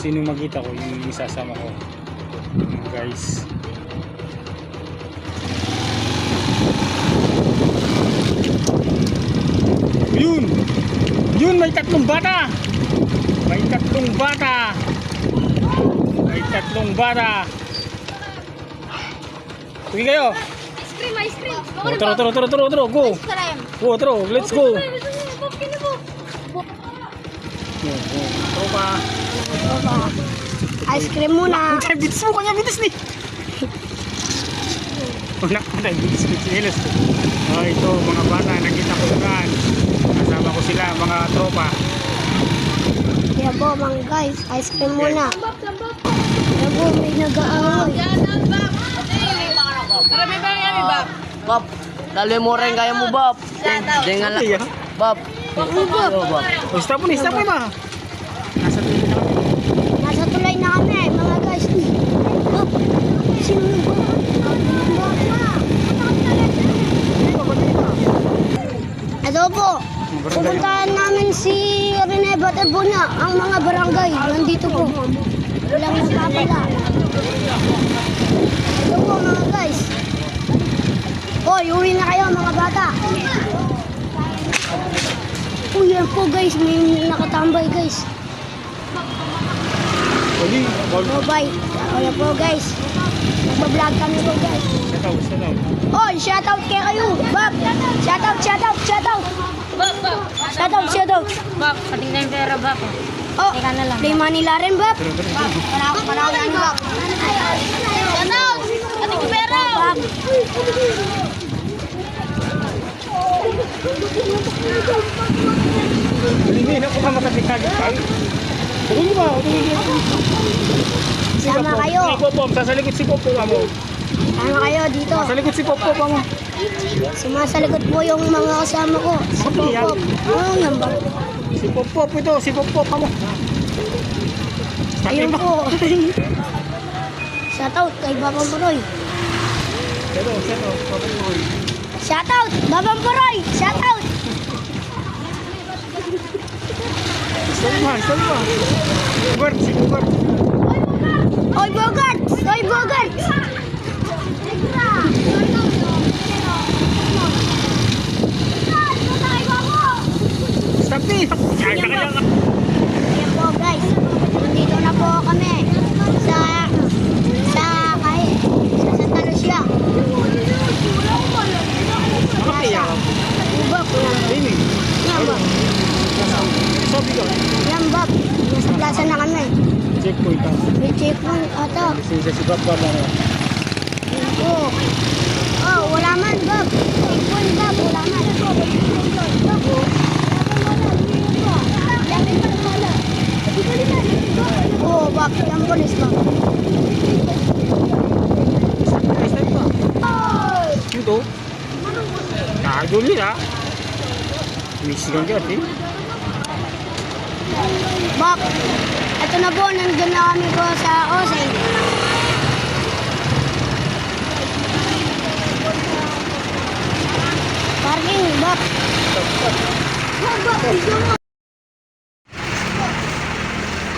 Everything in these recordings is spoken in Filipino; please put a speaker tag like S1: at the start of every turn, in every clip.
S1: sino makita ko yung isasama ko. Guys. Yun, may tatlong bata. May tatlong bata. Sige kayo.
S2: Ice cream.
S1: Tro, go. Tro, let's go. Tropa.
S2: Ice cream muna.
S1: Bitis mo, kanya bitis nih. Wala, bitis chinelas. Ito, mga bata, nakita ko saan. Kasama ko sila, mga tropa.
S2: Kaya po, mga guys, ice cream muna. Kaya po, may nag-aamoy.
S3: Bab, dali mo rin kaya mo, Bab. Dengan lang. Bab.
S1: Stop mo ba?
S2: Nasa tulay na kami, mga guys. Oh, sino ba? Ito po, pupuntahan namin si Rene Batabuna, ang mga barangay. Nandito po. Walang nakapala. Ito po, mga guys. Hoy, uwi na kayo, mga bata. Uy, yan po, guys. May nakatambay, guys. Bye. Kaya po, guys. Nagbablog kami po, guys. Oh, shoutout kayo. Bob. Shoutout. Shoutout.
S4: Bak, pating na yung pera, Bak.
S2: Oh,
S4: Teka na lang.
S2: play Manila rin, Bob.
S4: Panahon na ni Bak. Shoutout! Pating yung pera!
S2: Bob.
S1: Hindi na ko makapikagit pa. Tuloy ba?
S2: Sama kayo.
S1: Pop, sasalikot si Pop mo.
S2: Sama kayo dito.
S1: Sasalikot si Pop mo.
S2: Sumasalikot po yung mga kasama ko. Si Popop. Oh, yan ba?
S1: Si Pop ito, si Pop mo.
S2: Ayun po. Shoutout kay Babang Puroy. Shoutout, Babang Puroy. Shoutout.
S1: Salma. Bogart.
S2: Oy, Bogart.
S1: Stop ni.
S2: Ayan po, guys. Nandito na po kami sa Santa Lucia. Ubak yan. Yan, Bob. Yan, Bob. Nasa plaza na kami.
S1: Checkpoint ka.
S2: May checkpoint ata.
S1: Si Bob ba na?
S2: Yan po. Oh, wala man, Bob. Checkpoint, Bob. Wala man. Oh, Bob. Yan polis, Bob.
S1: Ito. Nakaguli ha. Michigan ka eh.
S2: Bob, ito na po. Nandun na kami po sa Osay. Parking, Bob.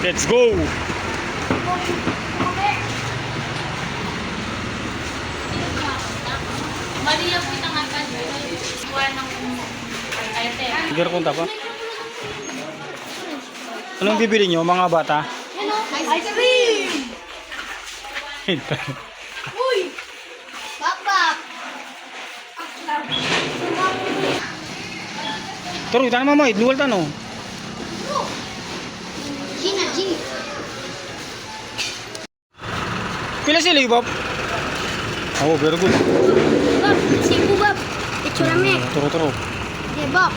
S1: Let's go!
S4: Maria po itang akan. Kuha ng ayate.
S1: Bigyan ko pa. Anong bibili nyo mga bata?
S2: Ice cream! Uy! Bak!
S1: Turo, tanong mo, dual tanong.
S2: Gina.
S1: Pila sila yung Bob? Oh, very good.
S2: Bob, sipo, Bob. Picture kami.
S1: Turo.
S2: Okay, Bob.